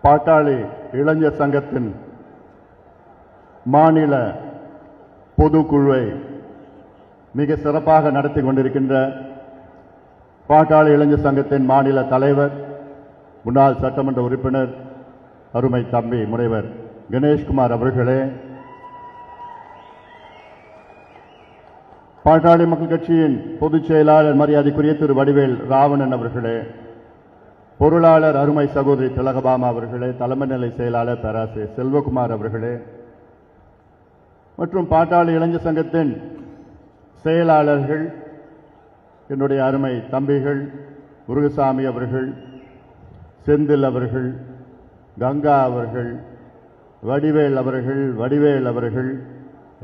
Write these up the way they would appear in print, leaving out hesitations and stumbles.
பாட்டாளி இளைஞர் சங்கத்தின் மாநில பொதுக்குழுவை மிக சிறப்பாக நடத்தி கொண்டிருக்கின்ற பாட்டாளி இளைஞர் சங்கத்தின் மாநில தலைவர், முன்னாள் சட்டமன்ற உறுப்பினர், அருமை தம்பி முனைவர் கணேஷ்குமார் அவர்களே, பாட்டாளி மக்கள் கட்சியின் பொதுச் செயலாளர் மரியாதைக்குரிய திரு வடிவேல் ராவணன் அவர்களே, பொருளாளர் அருமை சகோதரி திலகபாமா அவர்களே, தலைமை நிலை செயலாளர் பேராசிரியர் செல்வகுமார் அவர்களே மற்றும் பாட்டாளி இளைஞர் சங்கத்தின் செயலாளர்கள், என்னுடைய அருமை தம்பிகள் முருகசாமி அவர்கள், செந்தில் அவர்கள், கங்கா அவர்கள், வடிவேல் அவர்கள்,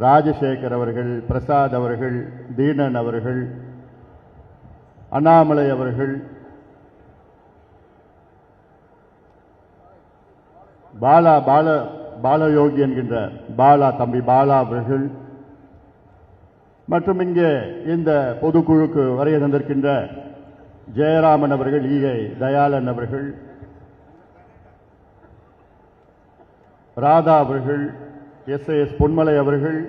ராஜசேகர் அவர்கள், பிரசாத் அவர்கள், தீனன் அவர்கள், அண்ணாமலை அவர்கள், பாலயோகி என்கின்ற தம்பி பாலா அவர்கள் மற்றும் இங்கே இந்த பொதுக்குழுக்கு வருகை தந்திருக்கின்ற ஜெயராமன் அவர்கள், ஈகை தயாளன் அவர்கள், ராதா அவர்கள், எஸ் பொன்மலை அவர்கள்,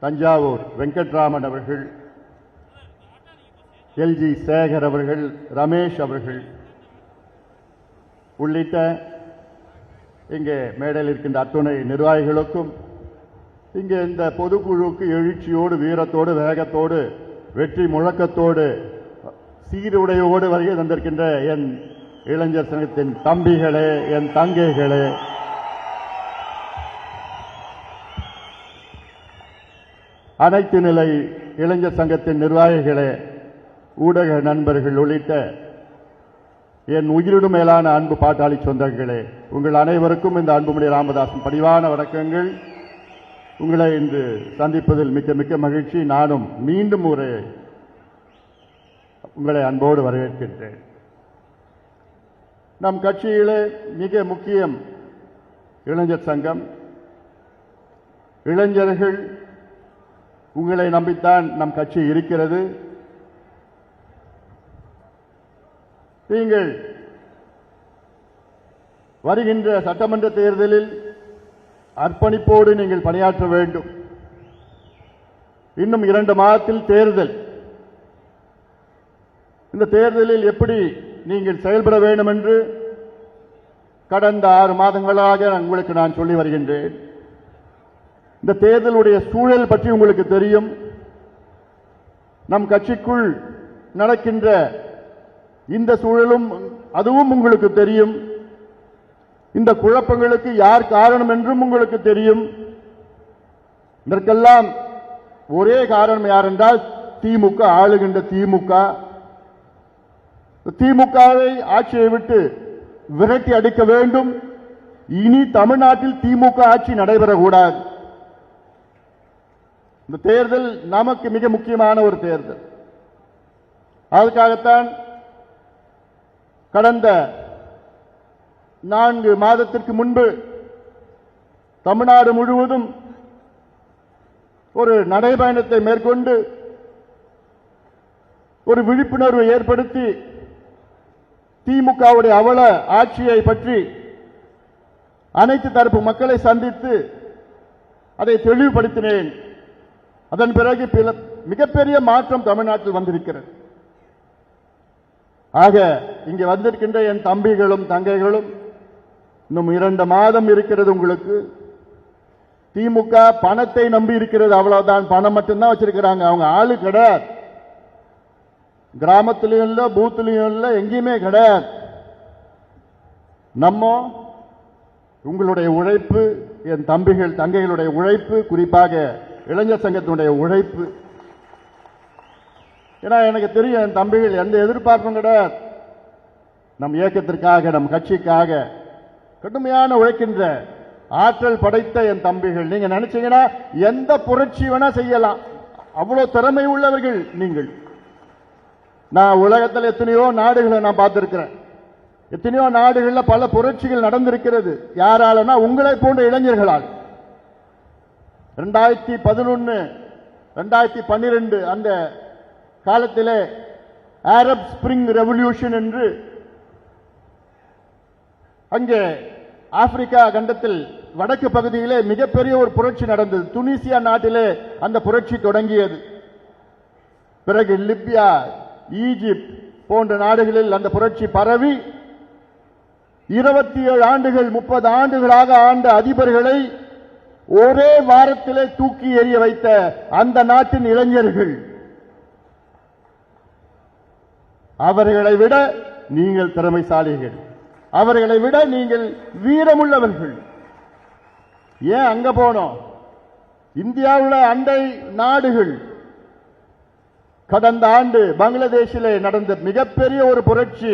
தஞ்சாவூர் வெங்கட்ராமன் அவர்கள், எல்ஜி சேகர் அவர்கள், ரமேஷ் அவர்கள் உள்ளிட்ட இங்கே மேடையில் இருக்கின்ற அத்துணை நிர்வாகிகளுக்கும், இங்கே இந்த பொதுக்குழுவுக்கு எழுச்சியோடு, வீரத்தோடு, வேகத்தோடு, வெற்றி முழக்கத்தோடு, சீருடையோடு வருகை தந்திருக்கின்ற என் இளைஞர் சங்கத்தின் தம்பிகளே, என் தங்கைகளே, அனைத்து நிலை இளைஞர் சங்கத்தின் நிர்வாகிகளே, ஊடக நண்பர்கள் உள்ளிட்ட என் உயிரிடும் மேலான அன்பு பாட்டாளி சொந்தங்களே, உங்கள் அனைவருக்கும் இந்த அன்புமணி ராமதாஸின் பணிவான வணக்கங்கள். உங்களை இன்று சந்திப்பதில் மிக்க மிக்க மகிழ்ச்சி. நானும் மீண்டும் உங்களை அன்போடு வரவேற்கின்றேன். நம் கட்சியிலே மிக முக்கியம் இளைஞர் சங்கம். இளைஞர்கள் உங்களை நம்பித்தான் நம் கட்சி இருக்கிறது. நீங்கள் வருகின்ற சட்டமன்ற தேர்தலில் அர்ப்பணிப்போடு நீங்கள் பணியாற்ற வேண்டும். இன்னும் 2 மாதத்தில் தேர்தல். இந்த தேர்தலில் எப்படி நீங்கள் செயல்பட வேண்டும் என்று கடந்த 6 மாதங்களாக உங்களுக்கு நான் சொல்லி வருகின்றேன். இந்த தேர்தலுடைய சூழல் பற்றி உங்களுக்கு தெரியும். நம் கட்சிக்குள் நடக்கின்ற இந்த சூழலும் அதுவும் உங்களுக்கு தெரியும். இந்த குழப்பங்களுக்கு யார் காரணம் என்றும் உங்களுக்கு தெரியும். இதற்கெல்லாம் ஒரே காரணம் யார் என்றால் திமுக, ஆளுகின்ற திமுகவை ஆட்சியை விட்டு விரட்டி அடிக்க வேண்டும். இனி தமிழ்நாட்டில் திமுக ஆட்சி நடைபெறக்கூடாது. இந்த தேர்தல் நமக்கு மிக முக்கியமான ஒரு தேர்தல். அதுக்காகத்தான் கடந்த 4 மாதத்திற்கு முன்பு தமிழ்நாடு முழுவதும் ஒரு நடைபயணத்தை மேற்கொண்டு ஒரு விழிப்புணர்வை ஏற்படுத்தி திமுகவுடைய அவல ஆட்சியை பற்றி அனைத்து தரப்பு மக்களை சந்தித்து அதை தெளிவுபடுத்தினேன். அதன் பிறகு மிகப்பெரிய மாற்றம் தமிழ்நாட்டில் வந்திருக்கிறது. ஆக இங்கே வந்திருக்கின்ற என் தம்பிகளும் தங்கைகளும், இன்னும் 2 மாதம் இருக்கிறது உங்களுக்கு. திமுக பணத்தை நம்பி இருக்கிறது, அவ்வளவுதான். பணம் மட்டும்தான் வச்சிருக்கிறாங்க. அவங்க ஆளு கிடையாது. கிராமத்திலையும் இல்ல, பூத்திலையும் இல்ல, எங்கேயுமே கிடையாது. நம்ம உங்களுடைய உழைப்பு, என் தம்பிகள் தங்கைகளுடைய உழைப்பு, குறிப்பாக இளைஞர் சங்கத்தினுடைய உழைப்பு. ஏன்னா எனக்கு தெரியும் என் தம்பிகள் எந்த எதிர்பார்ப்பும் கிடையாது. நம் இயக்கத்திற்காக, நம் கட்சிக்காக கடுமையான உழைக்கின்ற ஆற்றல் படைத்த என் தம்பிகள். நீங்க நினைச்சீங்கன்னா எந்த புரட்சி வேணா செய்யலாம். அவ்வளவு திறமை உள்ளவர்கள் நீங்கள். நான் உலகத்தில் எத்தனையோ நாடுகளை நான் பார்த்திருக்கிறேன். எத்தனையோ நாடுகளில் பல புரட்சிகள் நடந்திருக்கிறது. யாராலனா உங்களை போன்ற இளைஞர்களால். 2011 2012 அந்த காலத்திலே அரப் ஸ்பிரிங் ரெவல்யூஷன் என்று அங்கே ஆப்பிரிக்கா கண்டத்தில் வடக்கு பகுதியிலே மிகப்பெரிய ஒரு புரட்சி நடந்தது. துனிசியா நாட்டிலே அந்த புரட்சி தொடங்கியது. பிறகு லிபியா, ஈஜிப்ட் போன்ற நாடுகளில் அந்த புரட்சி பரவி 27 ஆண்டுகள் 30 ஆண்டுகளாக ஆண்ட அதிபர்களை ஒரே வாரத்திலே தூக்கி எறிய வைத்த அந்த நாட்டின் இளைஞர்கள், அவர்களை விட நீங்கள் திறமைசாலிகள், அவர்களை விட நீங்கள் வீரமுள்ளவர்கள். ஏன் அங்க போனோம்? இந்தியாவில் அண்டை நாடுகள் கடந்த ஆண்டு பங்களாதேஷிலே நடந்த மிகப்பெரிய ஒரு புரட்சி,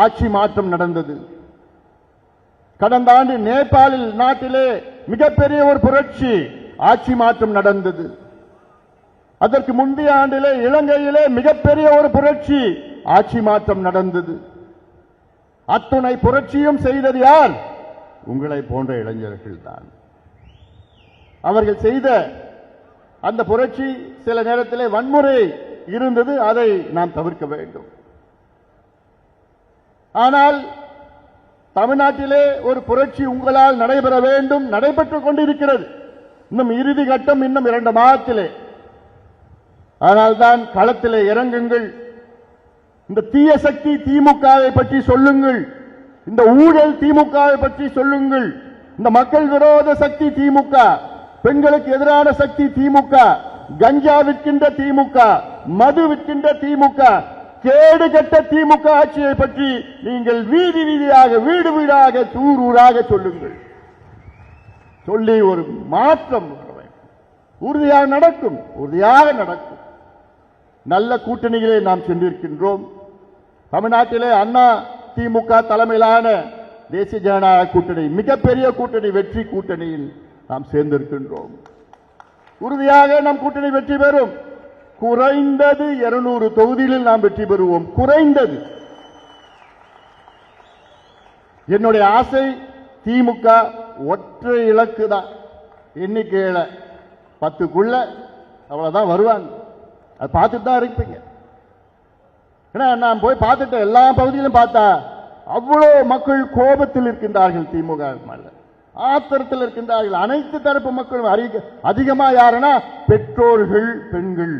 ஆட்சி மாற்றம் நடந்தது. கடந்த ஆண்டு நேபாளில் நாட்டிலே மிகப்பெரிய ஒரு புரட்சி, ஆட்சி மாற்றம் நடந்தது. அதற்கு முந்தைய ஆண்டிலே இலங்கையிலே மிகப்பெரிய ஒரு புரட்சி, ஆட்சி மாற்றம் நடந்தது. அத்துணை புரட்சியும் செய்தது யார்? உங்களை போன்ற இளைஞர்கள் தான். அவர்கள் செய்த அந்த புரட்சி சில நேரத்திலே வன்முறை இருந்தது, அதை நாம் தவிர்க்க வேண்டும். ஆனால் தமிழ்நாட்டிலே ஒரு புரட்சி உங்களால் நடைபெற வேண்டும், நடைபெற்றுக் கொண்டிருக்கிறது. இன்னும் இறுதி கட்டம் இன்னும் 2 மாதத்திலே. அதனால்தான் களத்திலே இறங்குங்கள். இந்த தீய சக்தி திமுகவை பற்றி சொல்லுங்கள், இந்த ஊழல் திமுகவை பற்றி சொல்லுங்கள், இந்த மக்கள் விரோத சக்தி திமுக, பெண்களுக்கு எதிரான சக்தி திமுக, கஞ்சா விற்கின்ற திமுக, மது விற்கின்ற திமுக, கேடு கட்ட திமுக ஆட்சியை பற்றி நீங்கள் வீதி வீதியாக, வீடு வீடாக, ஊர் ஊராக சொல்லுங்கள். சொல்லி ஒரு மாற்றம் உறுதியாக நடக்கும், உறுதியாக நடக்கும். நல்ல கூட்டணிகளை நாம் சென்றிருக்கின்றோம். தமிழ்நாட்டிலே அண்ணா திமுக தலைமையிலான தேசிய ஜனநாயக கூட்டணி, மிகப்பெரிய கூட்டணி, வெற்றி கூட்டணியில் நாம் சேர்ந்திருக்கின்றோம். உறுதியாக நம் கூட்டணி வெற்றி பெறும். குறைந்தது 200 தொகுதிகளில் நாம் வெற்றி பெறுவோம். குறைந்தது. என்னுடைய ஆசை திமுக ஒற்றை இலக்கு தான். எண்ணிக்கையில 10க்குள்ள அவ்வளவுதான் வருவாங்க. அது பார்த்துட்டு தான் இருப்பீங்க. ஏன்னா நான் போய் பார்த்துட்டேன், எல்லா பகுதியிலும் பார்த்தா அவ்வளோ மக்கள் கோபத்தில் இருக்கின்றார்கள், திமுக மேல ஆத்திரத்தில் இருக்கின்றார்கள். அனைத்து தரப்பு மக்களும் அதிகமாக யாருன்னா பெற்றோர்கள், பெண்கள்,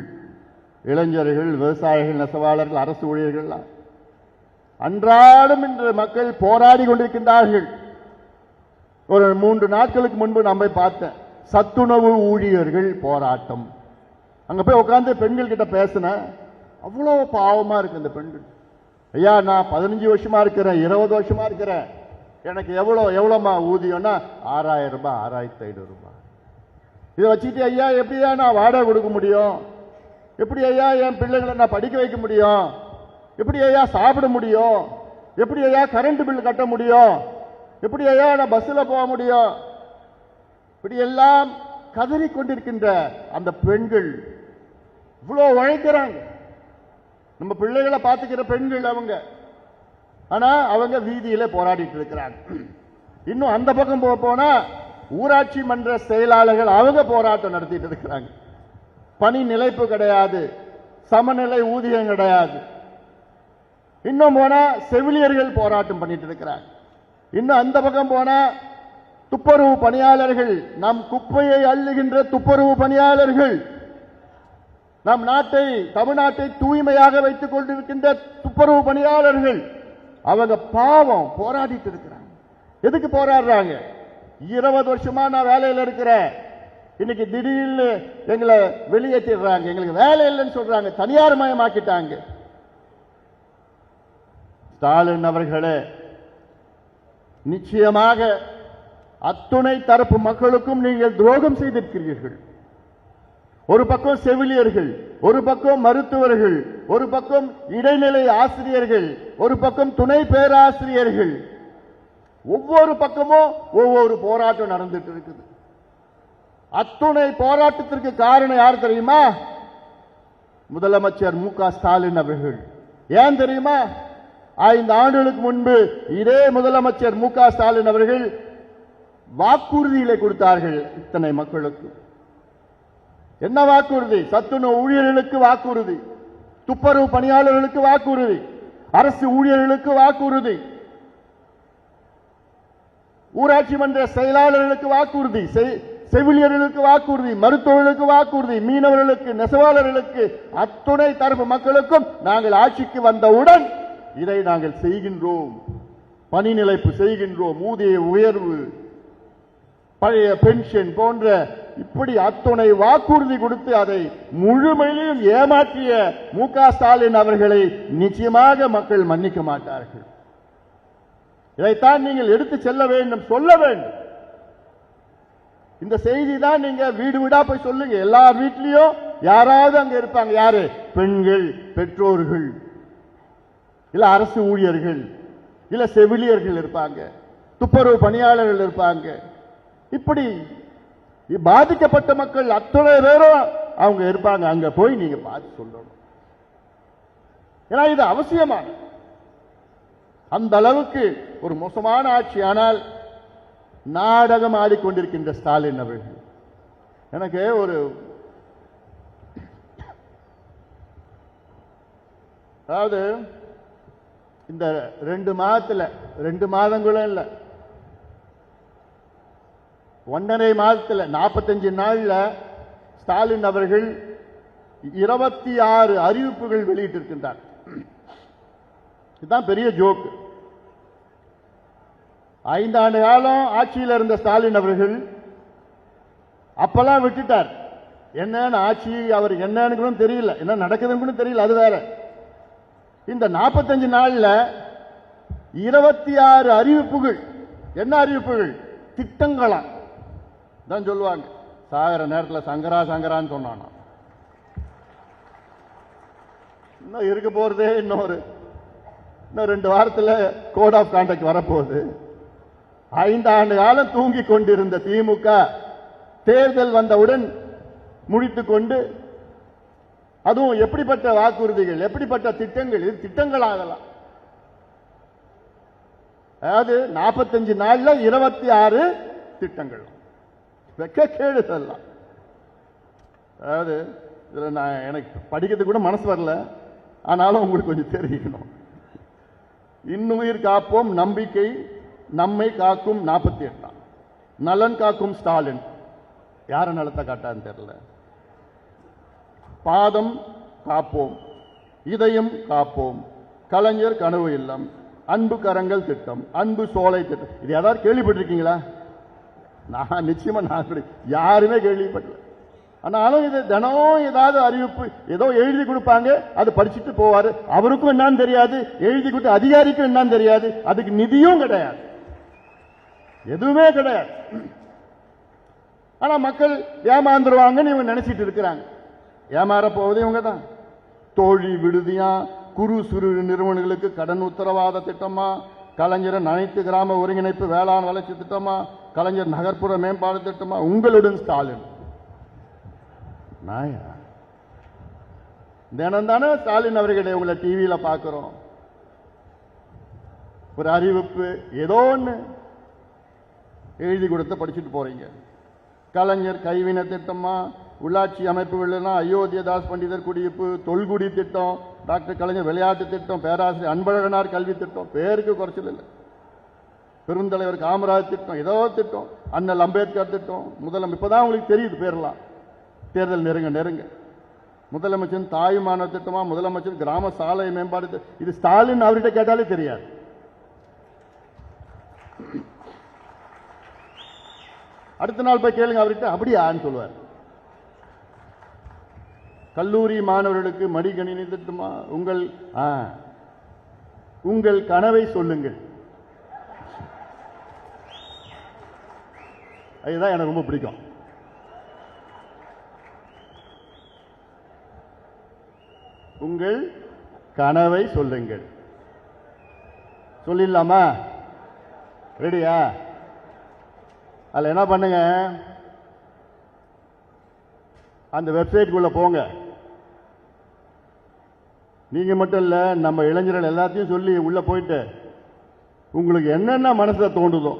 இளைஞர்கள், விவசாயிகள், நெசவாளர்கள், அரசு ஊழியர்கள் அன்றாடம் இன்று மக்கள் போராடி கொண்டிருக்கின்றார்கள். ஒரு 3 நாட்களுக்கு முன்பு நான் போய் பார்த்தேன், சத்துணவு ஊழியர்கள் போராட்டம். அங்க போய் உட்கார்ந்து பெண்கள் கிட்ட பேசினேன். அவ்வளோ பாவமா இருக்கு இந்த பெண்கள். ஐயா, நான் 15 வருஷமா இருக்கிறேன், 20 வருஷமா இருக்கிறேன், எனக்கு எவ்வளவுமா ஊதியம்னா 6000 ரூபாய், 6500 ரூபாய். இதை வச்சுட்டு ஐயா எப்படியா நான் வாடகை கொடுக்க முடியும்? எப்படி ஐயா என் பிள்ளைகளை நான் படிக்க வைக்க முடியும்? எப்படி ஐயா சாப்பிட முடியும்? எப்படி ஐயா கரண்ட் பில் கட்ட முடியும்? எப்படி ஐயா நான் பஸ்ல போக முடியும்? இப்படி எல்லாம் கதறி கொண்டிருக்கின்ற அந்த பெண்கள் இவ்வளவு உழைக்கிறாங்க. நம்ம பிள்ளைகளை பார்த்துக்கிற பெண்கள் அவங்க. ஆனா அவங்க வீதியில போராடிட்டு இருக்கிறாங்க. இன்னும் அந்த பக்கம் போனா ஊராட்சி மன்ற செயலாளர்கள் அவங்க போராட்டம் நடத்திட்டு இருக்கிறாங்க. பணி நிலைப்பு கிடையாது, சமநிலை ஊதியம் கிடையாது. இன்னும் போனா செவிலியர்கள் போராட்டம் பண்ணிட்டு இருக்கிறாங்க. இன்னும் அந்த பக்கம் போனா துப்புரவு பணியாளர்கள், நம் குப்பையை அள்ளுகின்ற துப்புரவு பணியாளர்கள், நம் நாட்டை, தமிழ்நாட்டை தூய்மையாக வைத்துக் கொண்டிருக்கின்ற துப்புரவு பணியாளர்கள், அவங்க பாவம் போராடிட்டு இருக்கிறாங்க. எதுக்கு போராடுறாங்க? 20 வருஷமா நான் வேலையில் இருக்கிறேன், இன்னைக்கு திடீர்னு எங்களை வெளியேற்றிடுறாங்க, எங்களுக்கு வேலை இல்லைன்னு சொல்றாங்க, தனியார் மயமாக்கிட்டாங்க. ஸ்டாலின் அவர்களே, நிச்சயமாக அத்துணை தரப்பு மக்களுக்கும் நீங்கள் துரோகம் செய்திருக்கிறீர்கள். ஒரு பக்கம் செவிலியர்கள், ஒரு பக்கம் மருத்துவர்கள், ஒரு பக்கம் இடைநிலை ஆசிரியர்கள், ஒரு பக்கம் துணை பேராசிரியர்கள், ஒவ்வொரு பக்கமும் ஒவ்வொரு போராட்டம் நடந்துட்டு இருக்குது. அத்துணை போராட்டத்திற்கு காரணம் யார் தெரியுமா? முதலமைச்சர் மு க ஸ்டாலின் அவர்கள். ஏன் தெரியுமா? 5 ஆண்டுகளுக்கு முன்பு இதே முதலமைச்சர் மு க ஸ்டாலின் அவர்கள் வாக்குறுதிகளை கொடுத்தார்கள் இத்தனை மக்களுக்கு. என்ன வாக்குறுதி? சத்துணவு ஊழியர்களுக்கு வாக்குறுதி, துப்புரவு பணியாளர்களுக்கு வாக்குறுதி, அரசு ஊழியர்களுக்கு வாக்குறுதி. ஊராட்சி மன்ற செயலாளர்களுக்கு வாக்குறுதி, செவிலியர்களுக்கு வாக்குறுதி, மருத்துவர்களுக்கு வாக்குறுதி, மீனவர்களுக்கு, நெசவாளர்களுக்கு, அத்துணை தரப்பு மக்களுக்கும் நாங்கள் ஆட்சிக்கு வந்தவுடன் இதை நாங்கள் செய்கின்றோம். பணி நிலைப்பு செய்கின்றோம், ஊதிய உயர்வு, பழைய பென்ஷன் போன்ற இப்படி அத்துணை வாக்குறுதி கொடுத்து அதை முழுமையிலும் ஏமாற்றிய மு.க. ஸ்டாலின் அவர்களை நிச்சயமாக மக்கள் மன்னிக்க மாட்டார்கள். இதைத்தான் நீங்கள் எடுத்து செல்ல வேண்டும், சொல்ல வேண்டும். இந்த செய்தி தான் நீங்க வீடு வீடா போய் சொல்லுங்க. எல்லா வீட்லயும் யாராவது அங்க இருப்பாங்க. யாரு? பெண்கள், பெற்றோர்கள், இல்ல அரசு ஊழியர்கள், இல்ல செவிலியர்கள் இருப்பாங்க, துப்புரவு பணியாளர்கள் இருப்பாங்க. இப்படி பாதிக்கப்பட்ட மக்கள் அத்தனை பேரும் அவங்க இருப்பாங்க. அங்க போய் நீங்க பார்த்து சொல்லணும். ஏன்னா இது அவசியமான அந்த அளவுக்கு ஒரு மோசமான ஆட்சி. ஆனால் நாடகம் ஆடிக்கொண்டிருக்கின்ற ஸ்டாலின் அவர்கள் எனக்கு ஒரு அதாவது இந்த 2 மாதத்துல 2 மாதங்களும் இல்ல 1.5 மாதத்துல 45 நாள்ல ஸ்டாலின் அவர்கள் 26 அறிவிப்புகள் வெளியிட்டிருக்கின்றார். இதுதான் பெரிய ஜோக். 5 ஆண்டு காலம் ஆட்சியில் இருந்த ஸ்டாலின் அவர்கள் அப்பெல்லாம் விட்டுட்டார். என்னன்னு ஆட்சி அவர் என்னன்னு தெரியல, என்ன நடக்குதுன்னு தெரியல, அது வேற. இந்த 45 நாள்ல 26 அறிவிப்புகள். என்ன அறிவிப்புகள்? திட்டங்களா தான் சொல்லுவாங்க. சாகர நேரத்தில் சங்கரா சங்கரான்னு சொன்னானா. இன்னும் இருக்க போறதே இன்னும் 2 வாரத்தில் கோட் ஆஃப் கான்டக்ட் வரப்போகுது. 5 ஆண்டு காலம் தூங்கி கொண்டிருந்த திமுக தேர்தல் வந்தவுடன் முடித்துக் கொண்டு, அதுவும் எப்படிப்பட்ட வாக்குறுதிகள், எப்படிப்பட்ட திட்டங்கள், இது திட்டங்கள் ஆகலாம். அதாவது 45 நாள்ல 26 திட்டங்கள். வெக்கக்கேடு சொல்லலாம். அதாவது இதுல நான் எனக்கு படிக்கிறதுக்கு கூட மனசு வரல, ஆனாலும் உங்களுக்கு கொஞ்சம் தெரிவிக்கணும். இன்னுயிர் காப்போம் நம்பிக்கை நம்மை காக்கும் 48, நலன் காக்கும் ஸ்டாலின். யார நலத்தை காட்டான்னு தெரியல. பாதம் காப்போம், இதயம் காப்போம், கலைஞர் கனவு இல்லம், அன்பு கரங்கள் திட்டம், அன்பு சோலை திட்டம். இது யாராவது கேள்விப்பட்டிருக்கீங்களா? நான் நிச்சயமா யாருமே கேள்விப்பட்டல. ஆனாலும் இது தினம் ஏதாவது அறிவிப்பு ஏதோ எழுதி கொடுப்பாங்க, அது படிச்சுட்டு போவாரு. அவருக்கும் என்னன்னு தெரியாது, எழுதி கொடுத்த அதிகாரிக்கும் என்னன்னு தெரியாது, அதுக்கு நிதியும் கிடையாது, எதுவுமே கிடையாது. ஆனா மக்கள் ஏமாந்துருவாங்கன்னு இவங்க நினைச்சிட்டு இருக்கிறாங்க. ஏமாற போவது இவங்க தான். தோழி விடுதியா, குறு சிறு நிறுவனங்களுக்கு கடன் உத்தரவாத திட்டமா, கலைஞர் அனைத்து கிராம ஒருங்கிணைப்பு வேளாண் வளர்ச்சி திட்டமா, கலைஞர் நகர்ப்புற மேம்பாடு திட்டமா, உங்களுடன் ஸ்டாலின். நாயா தினம் தானே ஸ்டாலின் அவர்களை உங்களை டிவியில பார்க்கிறோம். ஒரு அறிவிப்பு ஏதோ ஒன்று எழுதி கொடுத்து படிச்சுட்டு போறீங்க. கலைஞர் கைவினை திட்டமா, உள்ளாட்சி அமைப்புகள், அயோத்தியதாஸ் பண்டிதர் குடியிருப்பு, தொல்குடி திட்டம், டாக்டர் கலைஞர் விளையாட்டு திட்டம், பேராசிரியர் அன்பழகனார் கல்வி திட்டம், பேருக்கு குறைச்சல் இல்லை. பெருந்தலைவர் காமராஜ் திட்டம், ஏதோ திட்டம், அண்ணல் அம்பேத்கர் திட்டம், முதலமைச்சர். இப்பதான் உங்களுக்கு தெரியுது பேரெல்லாம். தேர்தல் நெருங்க முதலமைச்சர் தாயுமான திட்டமா, முதலமைச்சர் கிராம சாலை மேம்பாடு. இது ஸ்டாலின் அவர்கிட்ட கேட்டாலே தெரியாது. அடுத்த நாள் போய் கேளுங்க அவர்கிட்ட, அப்படியான்னு சொல்லுவார். கல்லூரி மாணவர்களுக்கு மடிக்கணினி திட்டமா, உங்கள் கனவை சொல்லுங்கள். அதுதான் எனக்கு ரொம்ப பிடிக்கும். உங்கள் கனவை சொல்லுங்கள். சொல்லிடலாமா? ரெடியா? அதுல என்ன பண்ணுங்க, அந்த வெப்சைட்டுக்குள்ள போங்க. நீங்க மட்டும் இல்ல, நம்ம இளைஞர்கள் எல்லாத்தையும் சொல்லி உள்ள போயிட்டு உங்களுக்கு என்னென்ன மனசுல தோன்றுதோ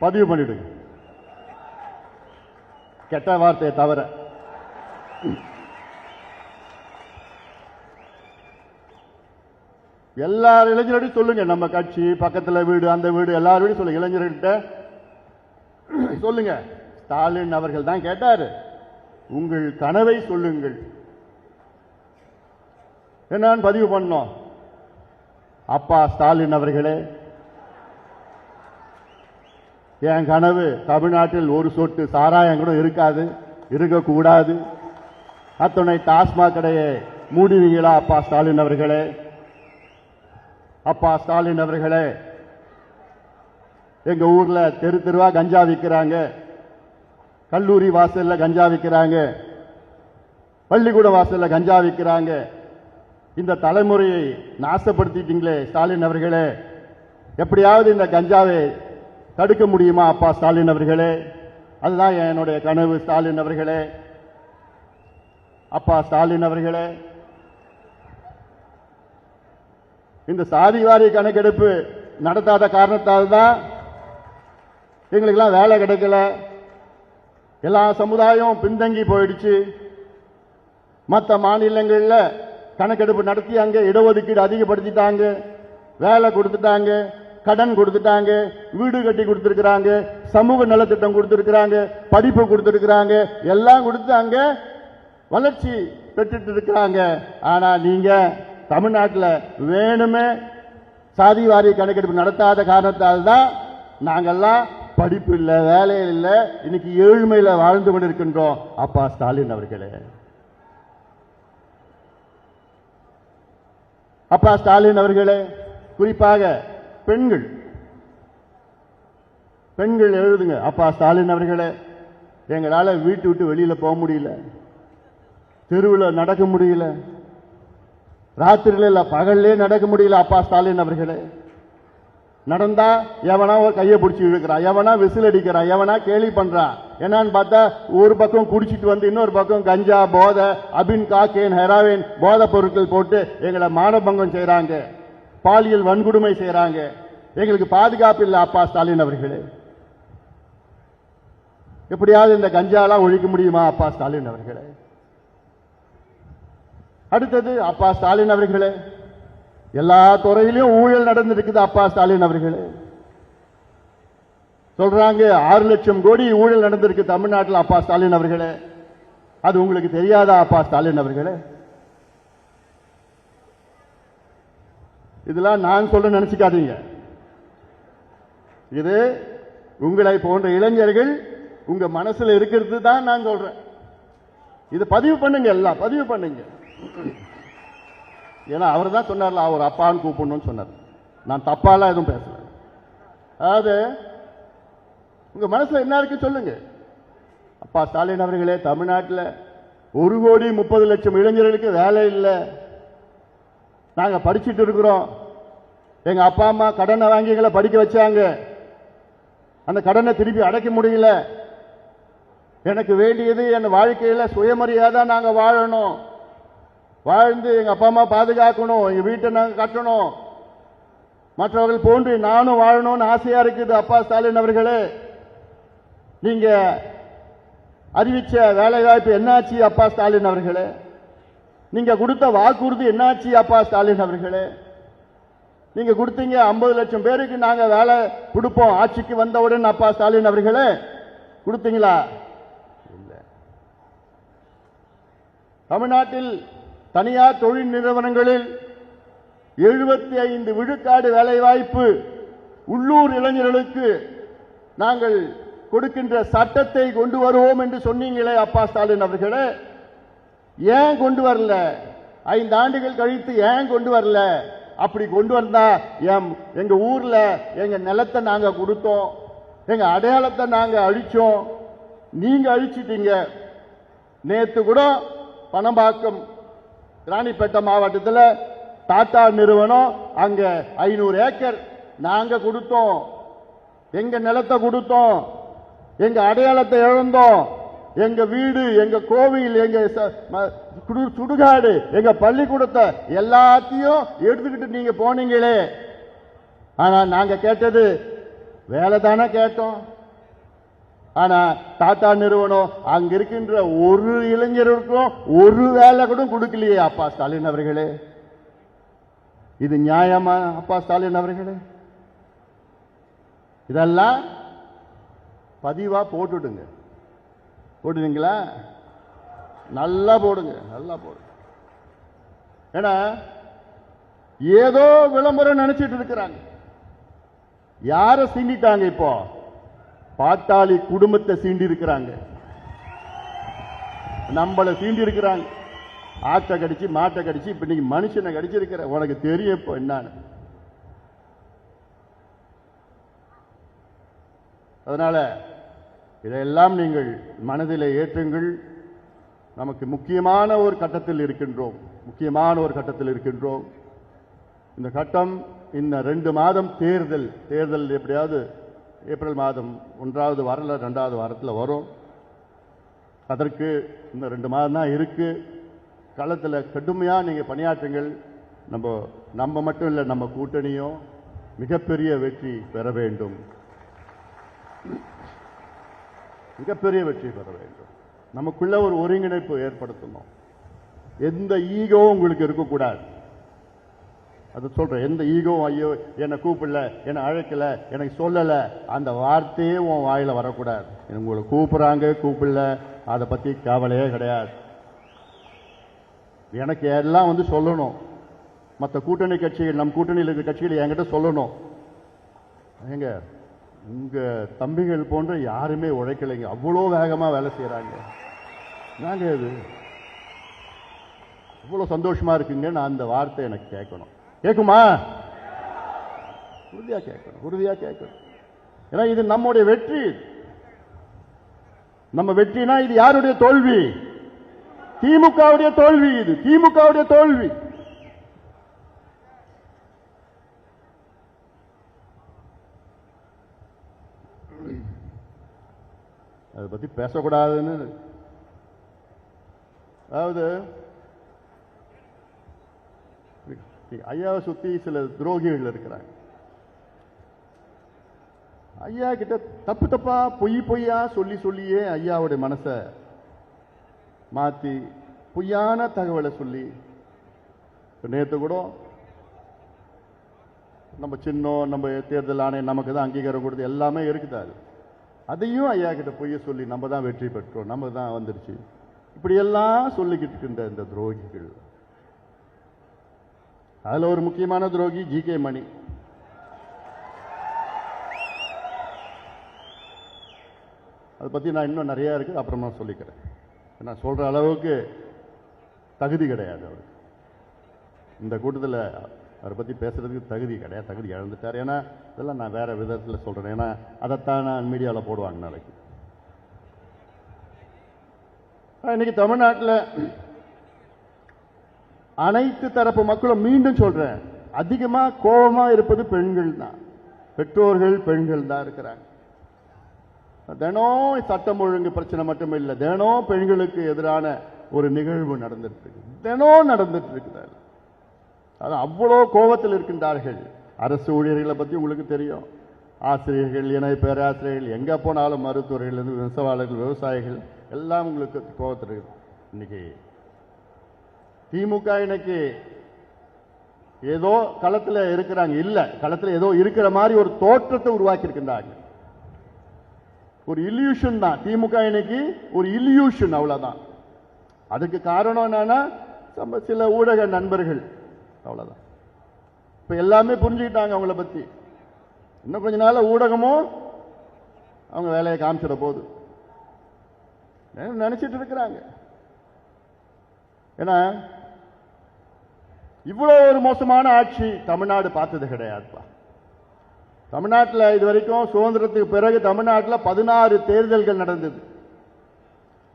பதிவு பண்ணிடுங்க. கெட்ட வார்த்தையை தவிர. எல்லா இளைஞர்களையும் சொல்லுங்க, நம்ம கட்சி பக்கத்துல வீடு அந்த வீடு எல்லாரும் சொல்லுங்க, இளைஞர்கிட்ட சொல்லுங்க. ஸ்டாலின் அவர்கள் தான் கேட்டாரு, உங்கள் கனவை சொல்லுங்கள். என்னன்னு பதிவு பண்ணோம். அப்பா ஸ்டாலின் அவர்களே, என் கனவு தமிழ்நாட்டில் ஒரு சொட்டு சாராயம் கூட இருக்காது, இருக்கக்கூடாது. அத்துணை டாஸ்மாக் கடையை மூடுவீங்களா அப்பா ஸ்டாலின் அவர்களே? அப்பா ஸ்டாலின் அவர்களே, எங்க ஊர்ல தெரு தெருவா கஞ்சா விற்கிறாங்க, கல்லூரி வாசல்ல கஞ்சா விற்கிறாங்க, பள்ளிக்கூட வாசல்ல கஞ்சா விற்கிறாங்க. இந்த தலைமுறையை நாசப்படுத்திட்டீங்களே ஸ்டாலின் அவர்களே, எப்படியாவது இந்த கஞ்சாவை தடுக்க முடியுமா அப்பா ஸ்டாலின் அவர்களே? அதுதான் என்னுடைய கனவு ஸ்டாலின் அவர்களே. அப்பா ஸ்டாலின் அவர்களே, இந்த சாதிவாரி கணக்கெடுப்பு நடத்தாத காரணத்தால் தான் எங்களுக்கெல்லாம் வேலை கிடைக்கல, எல்லா சமுதாயம் பின்தங்கி போயிடுச்சு. மற்ற மாநிலங்களில் கணக்கெடுப்பு நடத்தி அங்க இடஒதுக்கீடு அதிகப்படுத்திட்டாங்க, வேலை கொடுத்துட்டாங்க, கடன் கொடுத்துட்டாங்க, வீடு கட்டி கொடுத்திருக்கிறாங்க, சமூக நலத்திட்டம் கொடுத்திருக்கிறாங்க, படிப்பு கொடுத்திருக்கிறாங்க, எல்லாம் கொடுத்து அங்க வளர்ச்சி பெற்றுட்டு இருக்கிறாங்க. ஆனா நீங்க தமிழ்நாட்டில் வேணுமே சாதிவாரி கணக்கெடுப்பு நடத்தாத காரணத்தால் தான் நாங்கெல்லாம் படிப்பு இல்லை, வேலை இல்லை, இன்னைக்கு ஏழ்மையில வாழ்ந்து கொண்டிருக்கின்றோம். அப்பா ஸ்டாலின் அவர்களே, அப்பா ஸ்டாலின் அவர்களே, குறிப்பாக பெண்கள் பெண்கள் எழுதுங்க. அப்பா ஸ்டாலின் அவர்களே, எங்களால வீட்டு விட்டு வெளியில போக முடியல, தெருவில் நடக்க முடியல, ராத்திரில இல்ல பகல்லே நடக்க முடியல. அப்பா ஸ்டாலின் அவர்களே, நடந்தா எவனா ஒரு கையை பிடிச்சி இழுக்கிறான், எவனா விசில் அடிக்கிறான், எவனா கேலி பண்றான். என்னன்னு பார்த்தா ஒரு பக்கம் குடிச்சிட்டு வந்து இன்னொரு பக்கம் கஞ்சா, போதை, அபின், காக்கேன், ஹெராவின் போதை பொருட்கள் போட்டு எங்களை மானபங்கம் செய்யறாங்க, பாலியல் வன்கொடுமை செய்யறாங்க. எங்களுக்கு பாதுகாப்பு இல்லை அப்பா ஸ்டாலின் அவர்களே. எப்படியாவது இந்த கஞ்சாலாம் ஒழிக்க முடியுமா அப்பா ஸ்டாலின் அவர்களே? அடுத்தது அப்பா ஸ்டாலின் அவர்களே, எல்லா துறையிலும் ஊழல் நடந்திருக்குது அப்பா ஸ்டாலின் அவர்களே. சொல்றாங்க 6 லட்சம் கோடி ஊழல் நடந்திருக்கு தமிழ்நாட்டில் அப்பா ஸ்டாலின் அவர்களே. அது உங்களுக்கு தெரியாதா அப்பா ஸ்டாலின் அவர்களே? இதெல்லாம் நான் சொல்ல நினைச்சுக்காதீங்க, இது உங்களை போன்ற இளைஞர்கள் உங்க மனசுல இருக்கிறது தான் நான் சொல்றேன். இது பதிவு பண்ணுங்க, எல்லாம் பதிவு பண்ணுங்க. ஏன்னா அவர் தான் சொன்னார்ல, அவர் அப்பான்னு கூப்பிடணும்னு சொன்னார். நான் தப்பாலாம் எதுவும் பேசல. அதாவது உங்க மனசுல என்ன இருக்கு சொல்லுங்க. அப்பா ஸ்டாலின் அவர்களே, தமிழ்நாட்டில் 1,30,00,000 இளைஞர்களுக்கு வேலை இல்லை. நாங்க படிச்சுட்டு இருக்கிறோம். எங்க அப்பா அம்மா கடனை வாங்கி எங்களை படிக்க வச்சாங்க, அந்த கடனை திருப்பி அடைக்க முடியல. எனக்கு வேண்டியது என் வாழ்க்கையில சுயமரியாதை, நாங்க வாழணும், வாழ்ந்து எங்க அப்பா அம்மா பாதுகாக்கணும், எங்க வீட்டை நாங்க கட்டணும், மற்றவர்கள் போன்று நானும் வாழணும்னு ஆசையா இருக்குது. அப்பா ஸ்டாலின் அவர்களே, நீங்க அறிவிச்ச வேலை வாய்ப்பு என்னாச்சு அப்பா ஸ்டாலின் அவர்களே? நீங்க கொடுத்த வாக்குறுதி என்னாச்சு அப்பா ஸ்டாலின் அவர்களே? நீங்க கொடுத்தீங்க 50 லட்சம் பேருக்கு நாங்க வேலை கொடுப்போம் ஆட்சிக்கு வந்தவுடன், அப்பா ஸ்டாலின் அவர்களே கொடுத்தீங்களா? இல்ல. தமிழ்நாட்டில் தனியார் தொழில் நிறுவனங்களில் 75 விழுக்காடு வேலை வாய்ப்பு உள்ளூர் இளைஞர்களுக்கு நாங்கள் கொடுக்கின்ற சட்டத்தை கொண்டு வருவோம் என்று சொன்னீங்களே அப்பா ஸ்டாலின் அவர்களே, ஏன் கொண்டு வரல? 5 ஆண்டுகள் கழித்து ஏன் கொண்டு வரல? அப்படி கொண்டு வந்தா எங்க ஊர்ல எங்க நிலத்தை நாங்க கொடுத்தோம், எங்க அடையாளத்தை நாங்க அழிச்சோம், நீங்க அழிச்சிட்டீங்க. நேத்து கூட பணம்பாக்கம் ராணிப்பேட்டை மாவட்டத்தில் டாடா நிறுவனம் அங்க 500 ஏக்கர் நாங்க கொடுத்தோம், எங்க நிலத்தை கொடுத்தோம், எங்க அடையாளத்தை இழந்தோம், எங்க வீடு, எங்க கோவில், எங்க சுடுகாடு, எங்க பள்ளிக்கூடத்தை எல்லாத்தையும் எடுத்துக்கிட்டு நீங்க போனீங்களே. ஆனா நாங்க கேட்டது வேலை தானே கேட்டோம். ஆனா டாடா நிறுவனம் அங்க இருக்கின்ற ஒரு இளைஞருக்கும் ஒரு வேலை கூட கொடுக்கலையே அப்பா ஸ்டாலின் அவர்களே. இது நியாயமா அப்பா ஸ்டாலின் அவர்களே? இதெல்லாம் பதிவா போட்டுடுங்க. போட்டுடுங்களா? நல்லா போடுங்க, நல்லா போடுங்க. ஏன்னா ஏதோ விளம்பரம் நினைச்சிட்டு இருக்கிறாங்க. யார சீண்டிட்டாங்க? இப்போ பாட்டாளி குடும்பத்தை சீண்டி இருக்கிறாங்க, நம்மளை சீண்டி இருக்கிறாங்க. ஆட்டை கடிச்சு மாட்டை கடிச்சு இப்ப நீங்க மனுஷனை கடிச்சிருக்கிற உனக்கு தெரியும் இப்போ என்னன்னு. அதனால இதையெல்லாம் நீங்கள் மனதிலே ஏற்றுங்கள். நமக்கு முக்கியமான ஒரு கட்டத்தில் இருக்கின்றோம், முக்கியமான ஒரு கட்டத்தில் இருக்கின்றோம். இந்த கட்டம் இந்த 2 மாதம் தேர்தல் எப்படியாவது ஏப்ரல் மாதம் 1வது வாரம் 2வது வாரத்தில் வரும். அதற்கு இந்த 2 மாதம் தான் இருக்கு. களத்தில் கடுமையா நீங்க பணியாற்றுங்கள். நம்ம மட்டும் இல்லை, நம்ம கூட்டணியும் மிகப்பெரிய வெற்றி பெற வேண்டும், மிகப்பெரிய வெற்றி பெற வேண்டும். நமக்குள்ள ஒரு ஒருங்கிணைப்பு ஏற்படுத்தணும். எந்த ஈகோ உங்களுக்கு இருக்கக்கூடாது. அது சொல்றேன், எந்த ஈகோ, ஐயோ என்னை கூப்பிடல, என்னை அழைக்கல, எனக்கு சொல்லல, அந்த வார்த்தையே உன் வாயில வரக்கூடாது. உங்களை கூப்பிடுறாங்க கூப்பிடல அதை பத்தி கவலையே கிடையாது. எனக்கு எல்லாம் சொல்லணும். மற்ற கூட்டணி கட்சிகள், நம் கூட்டணியில் இருக்கிற கட்சிகள் என்கிட்ட சொல்லணும், எங்க உங்க தம்பிகள் போன்ற யாருமே உழைக்கலைங்க, அவ்வளோ வேகமா வேலை செய்யறாங்க, நாங்க இது இவ்வளவு சந்தோஷமா இருக்குங்க. நான் அந்த வார்த்தை எனக்கு கேட்கணும். கேட்குமா? உறுதியா கேட்கணும், உறுதியா கேட்கணும். ஏன்னா இது நம்முடைய வெற்றி. நம்ம வெற்றினா இது யாருடைய தோல்வி? திமுகவுடைய தோல்வி. இது திமுகவுடைய தோல்வி. அதை பத்தி பேசக்கூடாதுன்னு, அதாவது ஐயாவை சுத்தி சில துரோகிகள் இருக்கிறாங்க. ஐயா கிட்ட தப்பு தப்பா பொய்யா சொல்லியே ஐயாவுடைய மனசை மாத்தி பொய்யான தகவலை சொல்லி, நேற்று கூட நம்ம சின்னம், நம்ம தேர்தல் ஆணையம் நமக்கு தான் அங்கீகாரம் கொடுத்து எல்லாமே இருக்குது. அதையும் ஐயா கிட்ட பொய்ய சொல்லி நம்ம தான் வெற்றி பெற்றோம், நம்ம தான் வந்துருச்சு, இப்படியெல்லாம் சொல்லிக்கிட்டு இருக்கின்ற இந்த துரோகிகள். அதுல ஒரு முக்கியமான துரோகி ஜி.கே. மணி. அதை பத்தி நான் இன்னும் நிறைய இருக்கு, அப்புறமா சொல்லிக்கிறேன். நான் சொல்ற அளவுக்கு தகுதி கிடையாது அவருக்கு. இந்த கூட்டத்தில் அவரை பத்தி பேசுறதுக்கு தகுதி கிடையாது, தகுதி இழந்துட்டார். ஏன்னா இதெல்லாம் நான் வேற விதத்தில் சொல்றேன். ஏன்னா அதைத்தான் நான் மீடியாவில் போடுவாங்க நாளைக்கு. இன்னைக்கு தமிழ்நாட்டில் அனைத்து தரப்பு மக்களும், மீண்டும் சொல்றேன், அதிகமா கோபமா இருப்பது பெண்கள் தான். பெற்றோர்கள் பெண்கள் தான் இருக்கிறாங்க. தினம் சட்டம் ஒழுங்கு பிரச்சனை மட்டும் இல்லை, தினம் பெண்களுக்கு எதிரான ஒரு நிகழ்வு நடந்துட்டு இருக்கு, தினம் நடந்துட்டு இருக்கிறார்கள். அது அவ்வளோ கோபத்தில் இருக்கின்றார்கள். அரசு ஊழியர்களை பத்தி உங்களுக்கு தெரியும், ஆசிரியர்கள், இணை பேராசிரியர்கள், எங்க போனாலும் மருத்துவர்கள், நெசவாளர்கள், விவசாயிகள் எல்லாம் உங்களுக்கு கோபத்தில் இருக்கு. இன்னைக்கு திமுக இன்னைக்கு ஏதோ களத்தில் இருக்கிறாங்க, இல்ல களத்தில் ஏதோ இருக்கிற மாதிரி ஒரு தோற்றத்தை உருவாக்கி இருக்கின்றாங்க. ஒரு இல்யூஷன் தான் திமுக இன்னைக்கு, ஒரு இல்யூஷன், அவ்வளவுதான். அதுக்கு காரணம் என்னன்னா சில ஊடக நண்பர்கள், அவ்வளவுதான். இப்ப எல்லாமே புரிஞ்சுக்கிட்டாங்க அவங்கள பத்தி. இன்னும் கொஞ்ச நாள் ஊடகமும் அவங்க வேலையை காமிச்சிட போகுது நினைச்சிட்டு இருக்கிறாங்க. ஏன்னா இவ்வளவு ஒரு மோசமான ஆட்சி தமிழ்நாடு பார்த்தது கிடையாதுப்பா. தமிழ்நாட்டில் இதுவரைக்கும் சுதந்திரத்துக்கு பிறகு தமிழ்நாட்டில் 16 தேர்தல்கள் நடந்தது.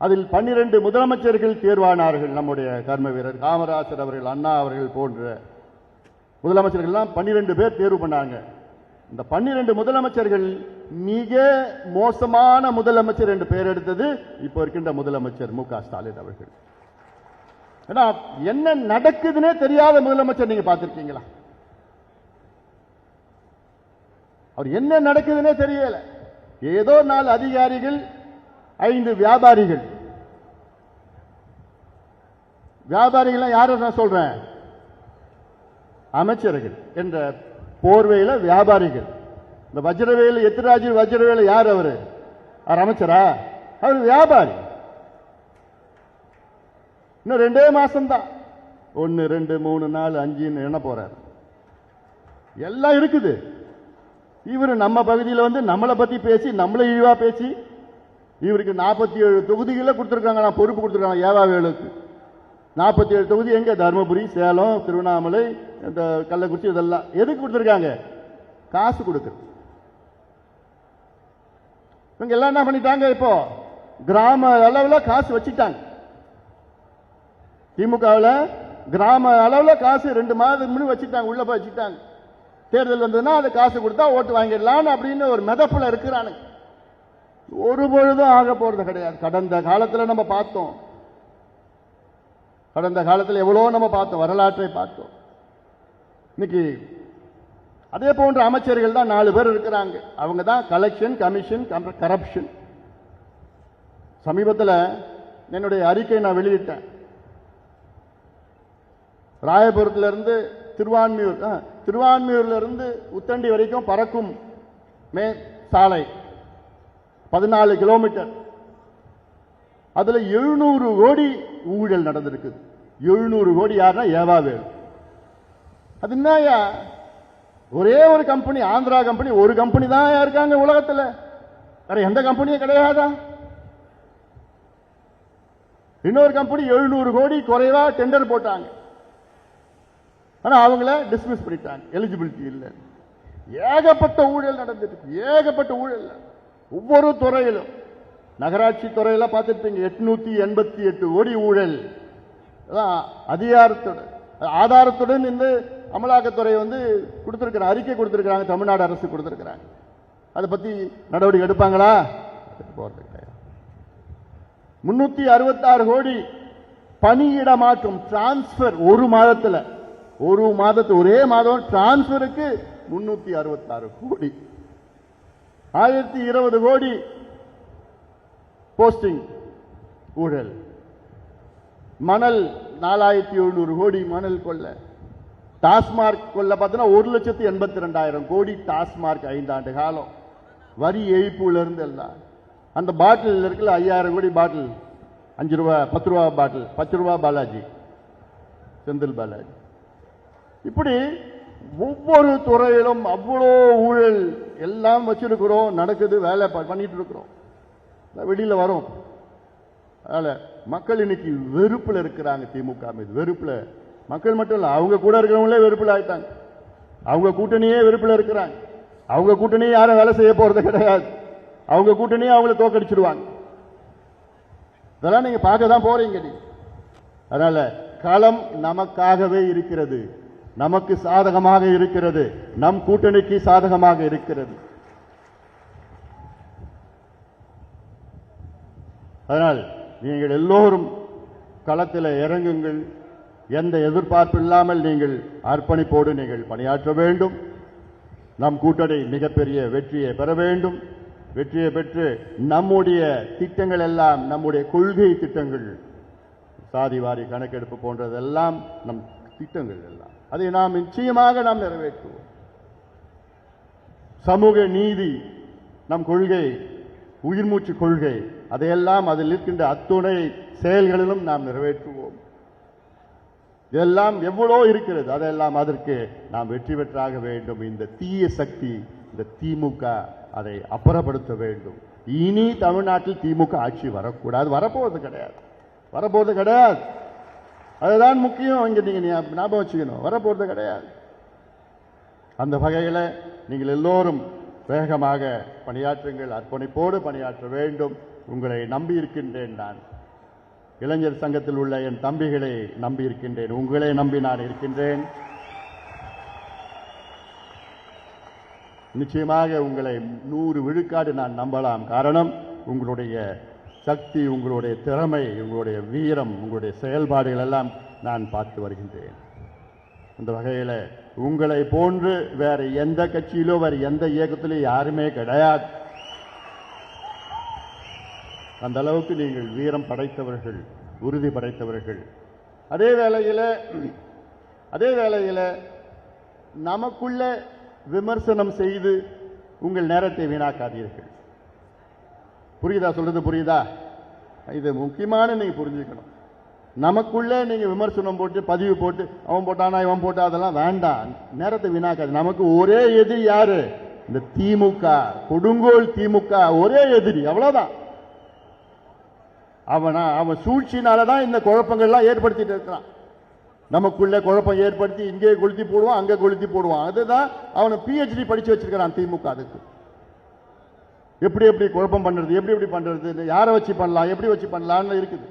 அதில் 12 முதலமைச்சர்கள் தேர்வானார்கள். நம்முடைய கர்ம வீரர் காமராஜர் அவர்கள், அண்ணா அவர்கள் போன்ற முதலமைச்சர்கள் 12 பேர் தேர்வு பண்ணாங்க. இந்த 12 முதலமைச்சர்கள் மிக மோசமான முதலமைச்சர் என்று பெயர் எடுத்தது இப்ப இருக்கின்ற முதலமைச்சர் மு.க. ஸ்டாலின் அவர்கள். என்ன நடக்குதுன்னே தெரியாத முதலமைச்சர் நீங்க பார்த்திருக்கீங்களா? அவர் என்ன நடக்குதுன்னே தெரியல. ஏதோ 4 அதிகாரிகள், 5 வியாபாரிகள். வியாபாரிகள் யார நான் சொல்றேன்? அமைச்சர்கள் என்ற போர்வையில வியாபாரிகள். இந்த வஜ்ரவேலு எத்திராஜி வஜ்ரவேலு யார்? அவர் அமைச்சரா? அவர் வியாபாரி. இன்னும் 2 மாசம் தான். 1 2 3 4 5 என்ன போறார். எல்லாம் இருக்குது. இவர் நம்ம பகுதியில் வந்து நம்மளை பத்தி பேசி நம்மளை இழிவா பேசி இவருக்கு 47 தொகுதிகளை கொடுத்திருக்காங்க. பொறுப்பு கொடுத்திருக்காங்க ஏவாவேலுக்கு. 47 தொகுதி எங்க? தருமபுரி, சேலம், திருவண்ணாமலை, இந்த கள்ளக்குறிச்சி, இதெல்லாம் எதுக்கு கொடுத்திருக்காங்க? காசு கொடுக்குறது. இவங்க எல்லாம் என்ன பண்ணிட்டாங்க? இப்போ கிராம அளவில் காசு வச்சுட்டாங்க. திமுகவில் கிராம அளவில் காசு 2 மாதத்துக்கு முன்னாடி வச்சுட்டாங்க. உள்ள போய் வச்சுட்டாங்க. தேர்தல் வந்ததுன்னா அது காசு கொடுத்தா ஓட்டு வாங்கிடலாம் அப்படின்னு ஒரு மெதப்புல இருக்கிறானுங்க. ஒரு பொழுதும் ஆக போறது கிடையாது. கடந்த காலத்தில் நம்ம பார்த்தோம். கடந்த காலத்தில் எவ்வளோ நம்ம பார்த்தோம், வரலாற்றை பார்த்தோம். இன்னைக்கு அதே போன்ற அமைச்சர்கள் தான் 4 பேர் இருக்கிறாங்க. அவங்க தான் கலெக்ஷன், கமிஷன், கரப்ஷன். சமீபத்தில் என்னுடைய அறிக்கை நான் வெளியிட்டேன். ராயபுரத்திலிருந்து திருவான்மியூர்ல இருந்து உத்தண்டி வரைக்கும் பறக்கும் சாலை 14 கிலோமீட்டர். அதுல 700 கோடி ஊழல் நடந்திருக்கு. 700 கோடி யாருன்னா ஏவாவேலு. அது என்னயா? ஒரே ஒரு கம்பெனி, ஆந்திரா கம்பெனி, ஒரு கம்பெனி தான் இருக்காங்க உலகத்தில். வேற எந்த கம்பெனியும் கிடையாதா? இன்னொரு கம்பெனி 700 கோடி குறைவா டெண்டர் போட்டாங்க. ஆனா அவங்கள டிஸ்மிஸ் பண்ணிட்டாங்க, எலிஜிபிலிட்டி இல்லை. ஏகப்பட்ட ஊழல் நடந்துட்டு, ஏகப்பட்ட ஊழல் ஒவ்வொரு துறையிலும். நகராட்சி துறையில பார்த்துருப்பீங்க 888 கோடி ஊழல். அதிகாரத்துடன் ஆதாரத்துடன் இந்த அமலாக்கத்துறை வந்து கொடுத்திருக்கிற அறிக்கை கொடுத்திருக்கிறாங்க, தமிழ்நாடு அரசு கொடுத்திருக்கிறாங்க. அதை பத்தி நடவடிக்கை எடுப்பாங்களா? 366 கோடி பணியிட மாற்றம், டிரான்ஸ்பர். ஒரே மாதம் டிரான்ஸ்பருக்கு 366 கோடி. 1020 கோடி போஸ்டிங் ஊழல். மணல் 4700 கோடி மணல் கொள்ள. டாஸ்மார்க் கொள்ள பார்த்தீங்கன்னா 1,82,000 கோடி. டாஸ்மார்க் 5 ஆண்டு காலம் வரி ஏய்ப்புல இருந்து எல்லாம். அந்த பாட்டில் இருக்குல்ல, 5000 கோடி பாட்டில், 5 ரூபா 10 ரூபா பாட்டில், 10 ரூபா பாலாஜி, செந்தில் பாலாஜி. இப்படி ஒவ்வொரு துறையிலும் அவ்வளோ ஊழல் எல்லாம் வச்சிருக்கிறோம். நடக்குது, வேலை பண்ணிட்டு இருக்கிறோம், வெளியில வரும். அதனால மக்கள் இன்னைக்கு வெறுப்புல இருக்கிறாங்க. திமுக மீது வெறுப்புல. மக்கள் மட்டும் இல்ல, அவங்க கூட இருக்கிறவங்களே வெறுப்புல ஆயிட்டாங்க. அவங்க கூட்டணியே வெறுப்புல இருக்கிறாங்க. அவங்க கூட்டணியே யாரும் வேலை செய்ய போறது கிடையாது. அவங்க கூட்டணியே அவங்கள தோக்கடிச்சிடுவாங்க. இதெல்லாம் நீங்க பார்க்க தான் போறீங்க. அதனால களம் நமக்காகவே இருக்கிறது, நமக்கு சாதகமாக இருக்கிறது, நம் கூட்டணிக்கு சாதகமாக இருக்கிறது. அதனால் நீங்கள் எல்லோரும் களத்தில் இறங்குங்கள். எந்த எதிர்பார்ப்பு இல்லாமல் நீங்கள் அர்ப்பணிப்போடு நீங்கள் பணியாற்ற வேண்டும். நம் கூட்டணி மிகப்பெரிய வெற்றியை பெற வேண்டும். வெற்றியை பெற்று நம்முடைய திட்டங்கள் எல்லாம், நம்முடைய கொள்கை திட்டங்கள், சாதிவாரி கணக்கெடுப்பு போன்றதெல்லாம் நம் திட்டங்கள் எல்லாம், அதை நாம் நிச்சயமாக நாம் நிறைவேற்றுவோம். சமூக நீதி நம் கொள்கை, உயிர்மூச்சு கொள்கை, அதையெல்லாம் அதில் இருக்கின்ற அத்துணை செயல்களிலும் நாம் நிறைவேற்றுவோம். இதெல்லாம் எவ்வளோ இருக்கிறது, அதெல்லாம் அதற்கு நாம் வெற்றி பெற்றாக வேண்டும். இந்த தீய சக்தி, இந்த திமுக, அதை அப்புறப்படுத்த வேண்டும். இனி தமிழ்நாட்டில் திமுக ஆட்சி வரக்கூடாது. வரப்போவது கிடையாது, வரப்போவது கிடையாது. அதுதான் முக்கியம். இங்க நீங்க ஞாபகம் வச்சுக்கணும், வரப்போறது கிடையாது. அந்த வகையில் நீங்கள் எல்லோரும் வேகமாக பணியாற்றுங்கள், அர்ப்பணிப்போடு பணியாற்ற வேண்டும். உங்களை நம்பி இருக்கின்றேன். நான் இளைஞர் சங்கத்தில் உள்ள என் தம்பிகளை நம்பி இருக்கின்றேன், உங்களை நம்பி நான் இருக்கின்றேன். நிச்சயமாக உங்களை 100 விழுக்காடு நான் நம்பலாம். காரணம், உங்களுடைய சக்தி, உங்களுடைய திறமை, உங்களுடைய வீரம், உங்களுடைய செயல்பாடுகள் எல்லாம் நான் பார்த்து வருகின்றேன். அந்த வகையில் உங்களை போன்று வேற எந்த கட்சியிலோ வேற எந்த இயக்கத்திலோ யாருமே கிடையாது. அந்த அளவுக்கு நீங்கள் வீரம் படைத்தவர்கள், உறுதி படைத்தவர்கள். அதே வேளையில் நமக்குள்ள விமர்சனம் செய்து உங்கள் நேரத்தை வீணாக்காதீர்கள். புரியுதா? சொல்றது புரியுதா? இது முக்கியமான நீங்க புரிஞ்சுக்கணும். நமக்குள்ள நீங்க விமர்சனம் போட்டு பதிவு போட்டு அவன் போட்டானா இவன் போட்டா அதெல்லாம் வேண்டாம். நேரத்தை வீணாக்காது. நமக்கு ஒரே எதிரி யாரு? இந்த திமுக, கொடுங்கோல் திமுக ஒரே எதிரி, அவ்வளவுதான். அவன் சூழ்ச்சினாலதான் இந்த குழப்பங்கள்லாம் ஏற்படுத்திட்டு இருக்கிறான். நமக்குள்ள குழப்பம் ஏற்படுத்தி இங்கே கொளுத்தி போடுவான், அங்க கொளுத்தி போடுவான். அதுதான் அவனை PhD படிச்சு வச்சிருக்கிறான் திமுக. அதுக்கு எப்படி எப்படி குழப்பம் பண்றது, எப்படி எப்படி பண்றது, யாரை வச்சு பண்ணலாம், எப்படி வச்சு பண்ணலாம்னு இருக்குது.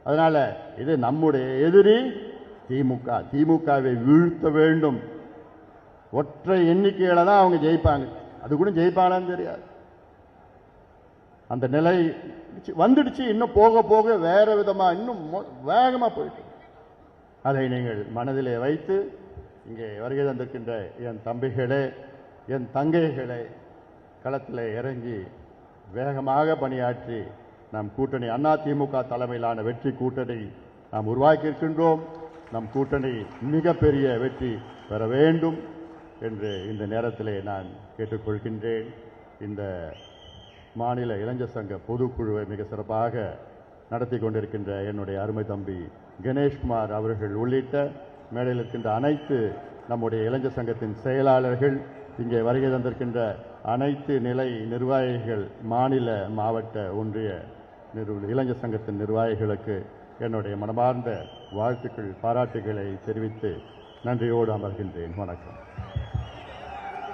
அதனால இது நம்முடைய எதிரி திமுக. திமுகவை வீழ்த்த வேண்டும். ஒற்றை எண்ணிக்கையில தான் அவங்க ஜெயிப்பாங்க. அது கூட ஜெயிப்பாங்கன்னு தெரியாது. அந்த நிலை வந்துடுச்சு. இன்னும் போக போக வேற விதமா இன்னும் வேகமா போயிட்டு, அதை நீங்கள் மனதிலே வைத்து இங்கே வருகை தந்திருக்கின்ற என் தம்பிகளே, என் தங்கைகளே, களத்தில் இறங்கி வேகமாக பணியாற்றி நம் கூட்டணி அதிமுக தலைமையிலான வெற்றி கூட்டணி நாம் உருவாக்கி இருக்கின்றோம். நம் கூட்டணி மிகப்பெரிய வெற்றி பெற வேண்டும் என்று இந்த நேரத்திலே நான் கேட்டுக்கொள்கின்றேன். இந்த மாநில இளைஞர் சங்க பொதுக்குழுவை மிக சிறப்பாக நடத்தி கொண்டிருக்கின்ற என்னுடைய அருமை தம்பி கணேஷ்குமார் அவர்கள் உள்ளிட்ட மேடையில் இருக்கின்ற அனைத்து நம்முடைய இளைஞர் சங்கத்தின் செயலாளர்கள், இங்கே வருகை தந்திருக்கின்ற அனைத்து நிலை நிர்வாகிகள், மாநில மாவட்ட ஒன்றிய இளைஞர் சங்கத்தின் நிர்வாகிகளுக்கு என்னுடைய மனமார்ந்த வாழ்த்துக்கள், பாராட்டுகளை தெரிவித்து நன்றியோடு அமர்கின்றேன். வணக்கம்.